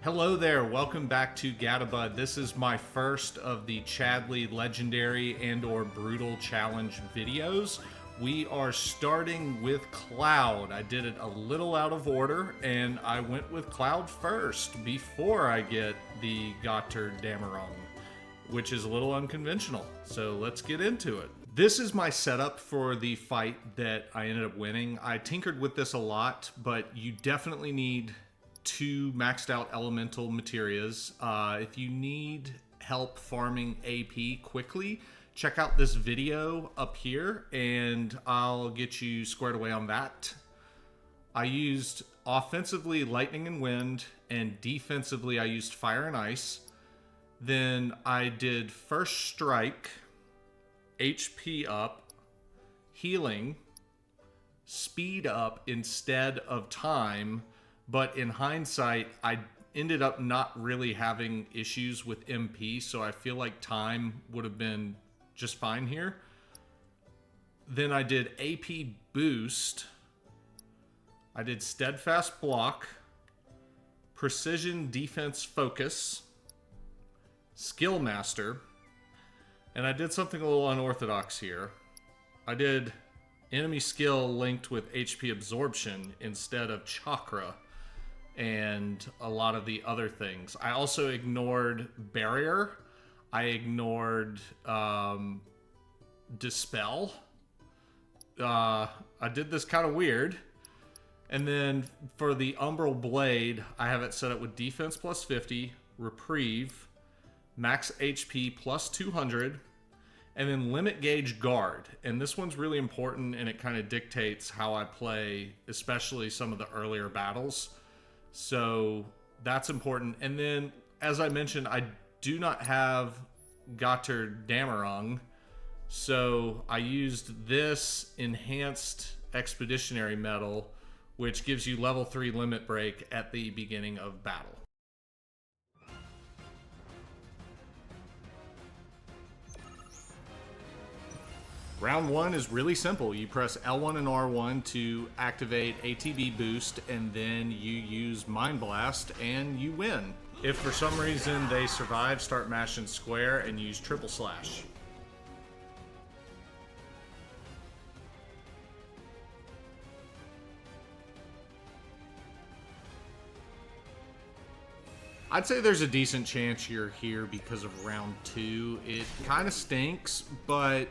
Hello there, welcome back to Gatabud. This is my first of the Chadley Legendary and or Brutal Challenge videos. We are starting with Cloud. I did it a little out of order and I went with Cloud first before I get the Gatabud, which is a little unconventional. So let's get into it. This is my setup for the fight that I ended up winning. I tinkered with this a lot, but you definitely need 2 maxed out elemental materials. If you need help farming AP quickly, check out this video up here and I'll get you squared away on that. I used offensively lightning and wind, and defensively I used fire and ice. Then I did first strike, HP up, healing, speed up instead of time. But in hindsight, I ended up not really having issues with MP, so I feel like time would have been just fine here. Then I did AP boost. I did steadfast block, precision defense focus, skill master, and I did something a little unorthodox here. I did enemy skill linked with HP absorption instead of chakra and a lot of the other things. I also ignored barrier. I ignored dispel. I did this kind of weird. And then for the Umbral Blade, I have it set up with defense plus 50, reprieve, max HP plus 200, and then limit gauge guard. And this one's really important, and it kind of dictates how I play, especially some of the earlier battles. So that's important. And then, as I mentioned, I do not have Gatabud, so I used this enhanced expeditionary medal, which gives you level 3 limit break at the beginning of battle. Round 1 is really simple. You press L1 and R1 to activate ATB boost, and then you use Mind Blast and you win. If for some reason they survive, start mashing square and use triple slash. I'd say there's a decent chance you're here because of round 2. It kind of stinks, but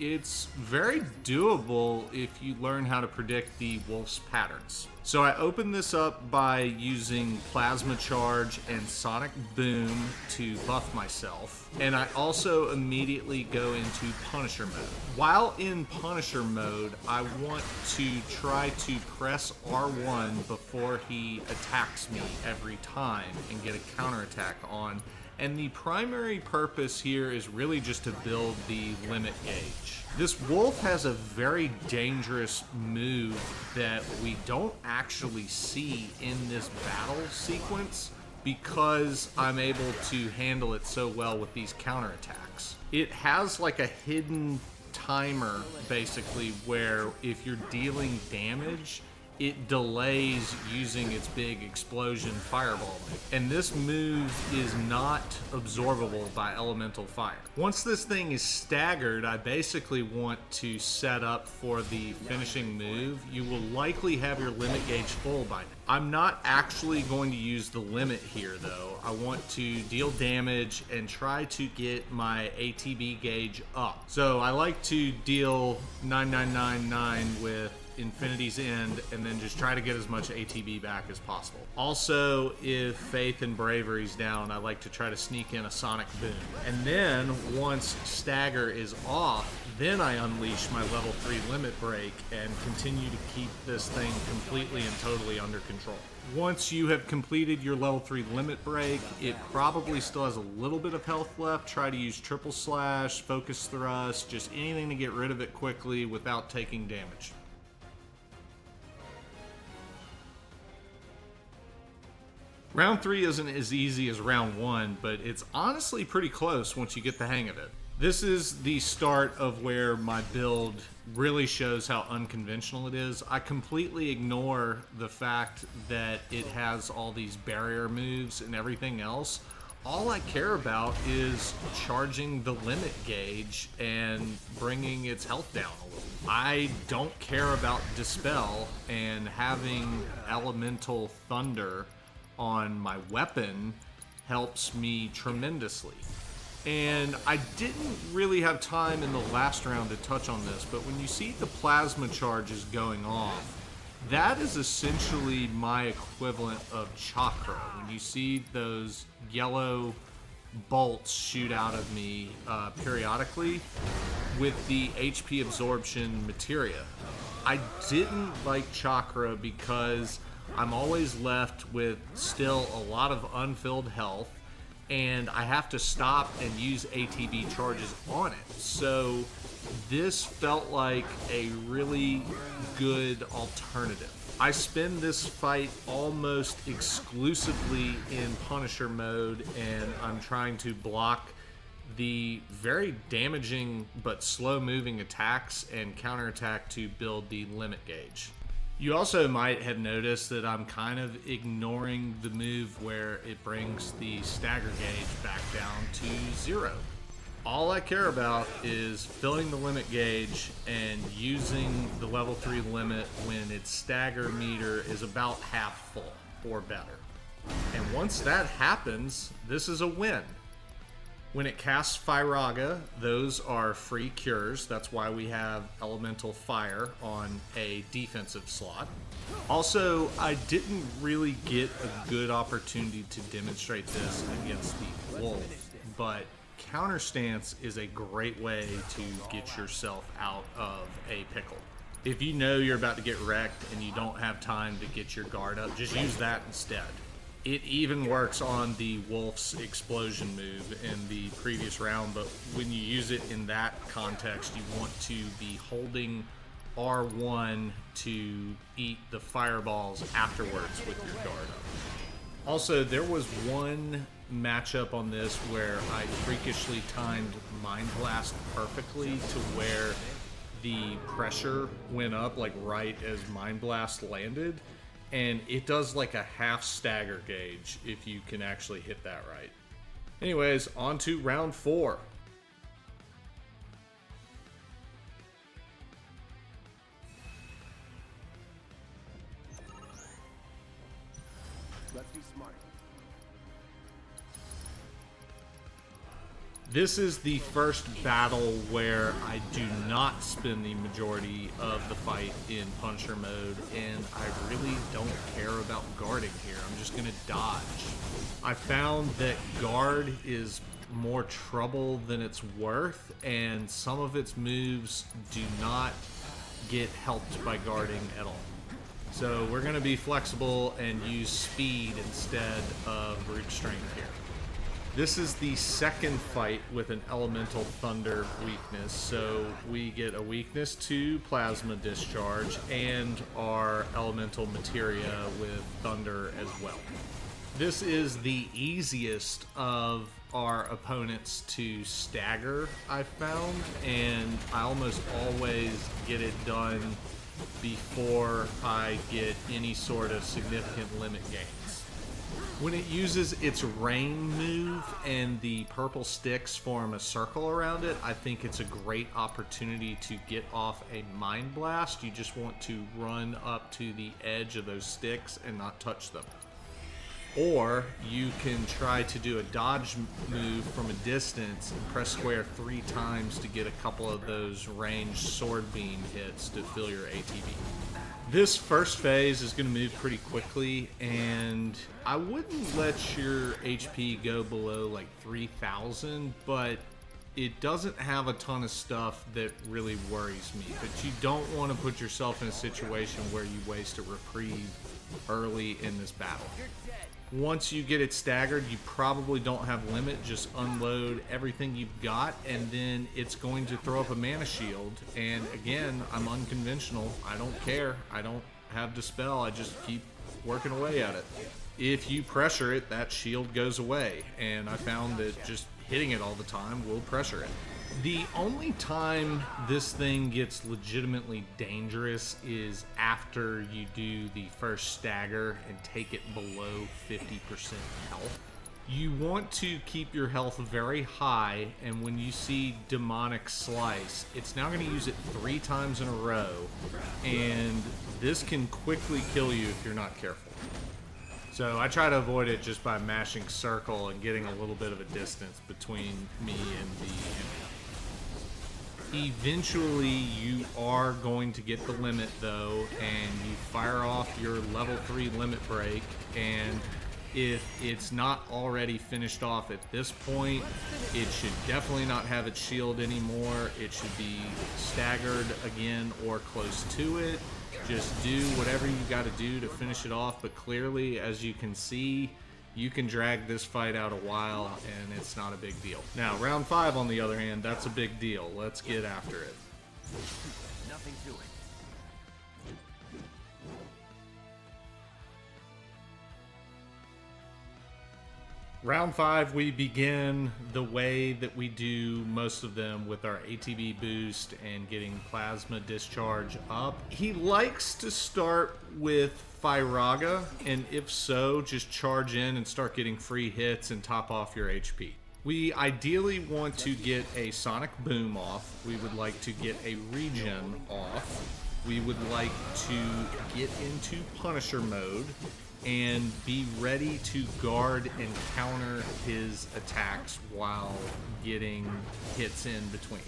it's very doable if you learn how to predict the wolf's patterns. So I opened this up by using Plasma Charge and Sonic Boom to buff myself. And I also immediately go into Punisher mode. While in Punisher mode, I want to try to press R1 before he attacks me every time and get a counterattack on. And the primary purpose here is really just to build the limit gauge. This wolf has a very dangerous move that we don't actually see in this battle sequence because I'm able to handle it so well with these counterattacks. It has like a hidden timer, basically, where if you're dealing damage, it delays using its big explosion fireball. And this move is not absorbable by elemental fire. Once this thing is staggered, I basically want to set up for the finishing move. You will likely have your limit gauge full by now. I'm not actually going to use the limit here though. I want to deal damage and try to get my ATB gauge up. So I like to deal 9999 with Infinity's End and then just try to get as much ATB back as possible. Also, if Faith and Bravery's down, I like to try to sneak in a Sonic Boom. And then once Stagger is off, then I unleash my level 3 limit break and continue to keep this thing completely and totally under control. Once you have completed your level 3 limit break, it probably still has a little bit of health left. Try to use triple slash, focus thrust, just anything to get rid of it quickly without taking damage. Round 3 isn't as easy as round 1, but it's honestly pretty close once you get the hang of it. This is the start of where my build really shows how unconventional it is. I completely ignore the fact that it has all these barrier moves and everything else. All I care about is charging the limit gauge and bringing its health down a little. I don't care about Dispel, and having Elemental Thunder on my weapon helps me tremendously. And I didn't really have time in the last round to touch on this, but when you see the plasma charges going off, that is essentially my equivalent of chakra. When you see those yellow bolts shoot out of me periodically with the HP absorption materia. I didn't like chakra because I'm always left with still a lot of unfilled health, and I have to stop and use ATB charges on it. So this felt like a really good alternative. I spend this fight almost exclusively in Punisher mode, and I'm trying to block the very damaging but slow moving attacks and counterattack to build the limit gauge. You also might have noticed that I'm kind of ignoring the move where it brings the stagger gauge back down to 0. All I care about is filling the limit gauge and using the level 3 limit when its stagger meter is about half full or better. And once that happens, this is a win. When it casts Firaga, those are free cures. That's why we have Elemental Fire on a defensive slot. Also, I didn't really get a good opportunity to demonstrate this against the Wolf, but counter stance is a great way to get yourself out of a pickle. If you know you're about to get wrecked and you don't have time to get your guard up, just use that instead. It even works on the Wolf's explosion move in the previous round, but when you use it in that context, you want to be holding R1 to eat the fireballs afterwards with your guard up. Also, there was one matchup on this where I freakishly timed Mind Blast perfectly to where the pressure went up like right as Mind Blast landed, and it does like a half stagger gauge if you can actually hit that right. Anyways, on to round 4. Let's be smart. This is the first battle where I do not spend the majority of the fight in Punisher mode, and I really don't care about guarding here. I'm just gonna dodge. I found that guard is more trouble than it's worth, and some of its moves do not get helped by guarding at all. So we're gonna be flexible and use speed instead of brute strength here. This is the second fight with an Elemental Thunder weakness, so we get a weakness to Plasma Discharge and our Elemental Materia with Thunder as well. This is the easiest of our opponents to stagger, I found, and I almost always get it done before I get any sort of significant limit gains. When it uses its rain move and the purple sticks form a circle around it, I think it's a great opportunity to get off a Mind Blast. You just want to run up to the edge of those sticks and not touch them. Or you can try to do a dodge move from a distance and press square 3 times to get a couple of those ranged sword beam hits to fill your ATB. This first phase is going to move pretty quickly, and I wouldn't let your HP go below like 3,000, but it doesn't have a ton of stuff that really worries me. But you don't want to put yourself in a situation where you waste a reprieve early in this battle. Once you get it staggered, you probably don't have limit. Just unload everything you've got, and then it's going to throw up a mana shield. And again, I'm unconventional. I don't care. I don't have Dispel. I just keep working away at it. If you pressure it, that shield goes away. And I found that just hitting it all the time will pressure it. The only time this thing gets legitimately dangerous is after you do the first stagger and take it below 50% health. You want to keep your health very high, and when you see Demonic Slice, it's now going to use it 3 times in a row, and this can quickly kill you if you're not careful. So I try to avoid it just by mashing circle and getting a little bit of a distance between me and the enemy. Eventually you are going to get the limit though, and you fire off your level 3 limit break, and if it's not already finished off at this point, it should definitely not have its shield anymore. It should be staggered again or close to it. Just do whatever you got to do to finish it off, but clearly, as you can see, you can drag this fight out a while, and it's not a big deal. Now, round 5, on the other hand, that's a big deal. Let's get after it. Nothing to it. Round 5, we begin the way that we do most of them, with our ATB boost and getting plasma discharge up. He likes to start with Firaga, and if so, just charge in and start getting free hits and top off your HP. We ideally want to get a Sonic Boom off. We would like to get a Regen off. We would like to get into Punisher mode and be ready to guard and counter his attacks while getting hits in between.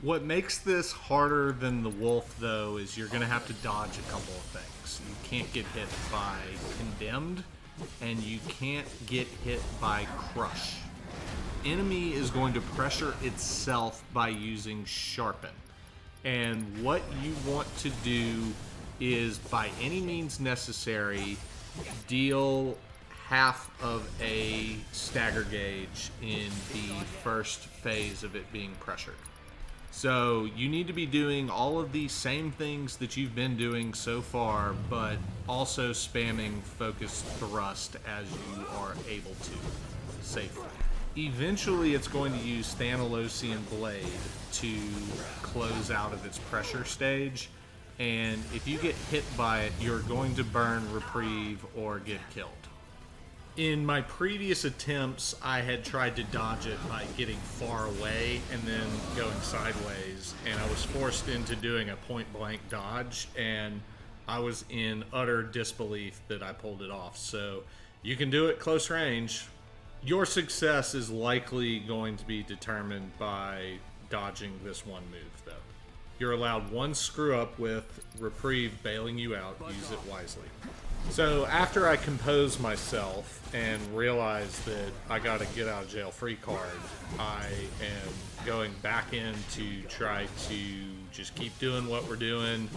What makes this harder than the Wolf, though, is you're going to have to dodge a couple of things. You can't get hit by Condemned, and you can't get hit by Crush. Enemy is going to pressure itself by using Sharpen. And what you want to do is, by any means necessary, deal half of a stagger gauge in the first phase of it being pressured. So you need to be doing all of the same things that you've been doing so far, but also spamming focused thrust as you are able to safely. Eventually it's going to use Thanalosian Blade to close out of its pressure stage, and if you get hit by it, you're going to burn Reprieve or get killed. In my previous attempts, I had tried to dodge it by getting far away and then going sideways, and I was forced into doing a point-blank dodge, and I was in utter disbelief that I pulled it off. So you can do it close range. Your success is likely going to be determined by dodging this one move, though. You're allowed one screw up with Reprieve bailing you out. Use it wisely. So after I compose myself and realize that I got a get out of jail free card, I am going back in to try to just keep doing what we're doing,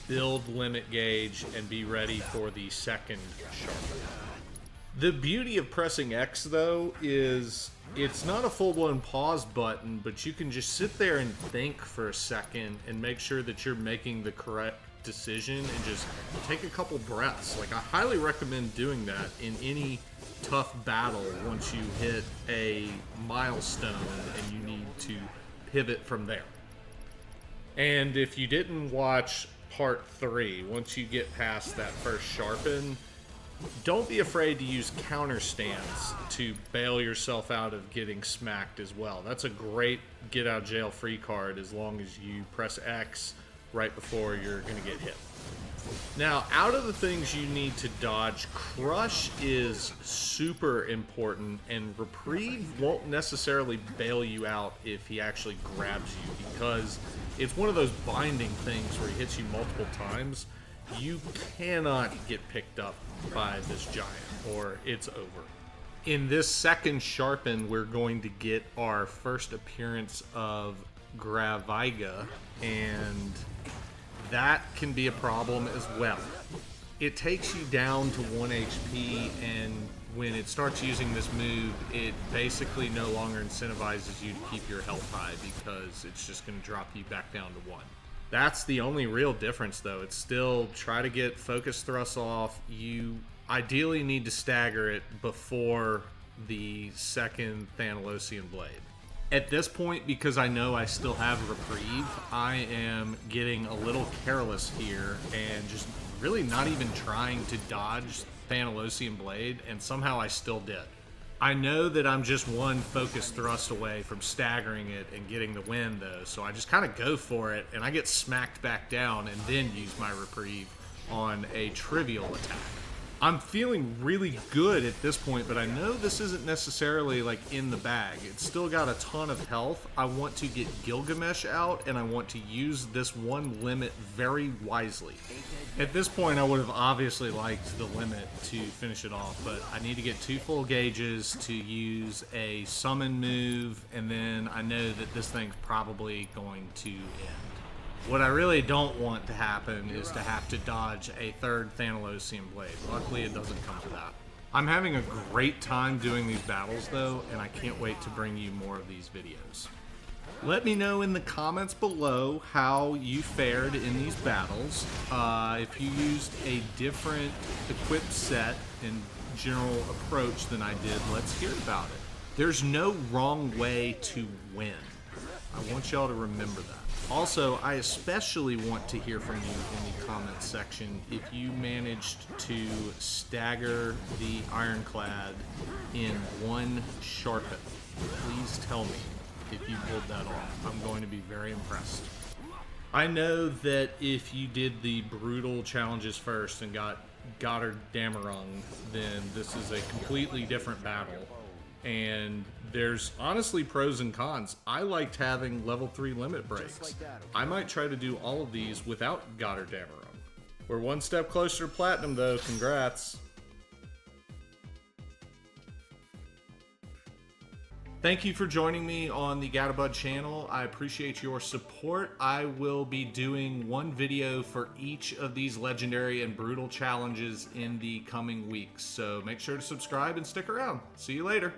build limit gauge, and be ready for the second sharpen. The beauty of pressing X, though, is it's not a full-blown pause button, but you can just sit there and think for a second and make sure that you're making the correct decision and just take a couple breaths. Like, I highly recommend doing that in any tough battle once you hit a milestone and you need to pivot from there. And if you didn't watch part 3, once you get past that first sharpen, don't be afraid to use counter stance to bail yourself out of getting smacked as well. That's a great get out jail free card as long as you press X right before you're going to get hit. Now, out of the things you need to dodge, Crush is super important, and Reprieve won't necessarily bail you out if he actually grabs you, because it's one of those binding things where he hits you multiple times. You cannot get picked up by this giant, or it's over. In this second sharpen, we're going to get our first appearance of Graviga, and that can be a problem as well. It takes you down to 1 HP, and when it starts using this move, it basically no longer incentivizes you to keep your health high, because it's just going to drop you back down to 1. That's the only real difference, though. It's still try to get focus thrust off. You ideally need to stagger it before the second Thanalosian Blade. At this point, because I know I still have reprieve, I am getting a little careless here and just really not even trying to dodge Thanalosian Blade, and somehow I still did. I know that I'm just one focus thrust away from staggering it and getting the win, though, so I just kind of go for it, and I get smacked back down and then use my reprieve on a trivial attack. I'm feeling really good at this point, but I know this isn't necessarily like in the bag. It's still got a ton of health. I want to get Gilgamesh out, and I want to use this one limit very wisely. At this point, I would have obviously liked the limit to finish it off, but I need to get 2 full gauges to use a summon move, and then I know that this thing's probably going to end. What I really don't want to happen is to have to dodge a 3rd Thanalosian Blade. Luckily, it doesn't come to that. I'm having a great time doing these battles, though, and I can't wait to bring you more of these videos. Let me know in the comments below how you fared in these battles. If you used a different equipped set and general approach than I did, let's hear about it. There's no wrong way to win. I want y'all to remember that. Also, I especially want to hear from you in the comments section if you managed to stagger the Ironclad in one sharpen. Please tell me if you pulled that off. I'm going to be very impressed. I know that if you did the brutal challenges first and got Gatabud, then this is a completely different battle. And there's honestly pros and cons. I liked having level 3 limit breaks. I might try to do all of these without Gatabud. We're one step closer to platinum though, congrats. Thank you for joining me on the Gatabud channel. I appreciate your support. I will be doing one video for each of these legendary and brutal challenges in the coming weeks. So make sure to subscribe and stick around. See you later.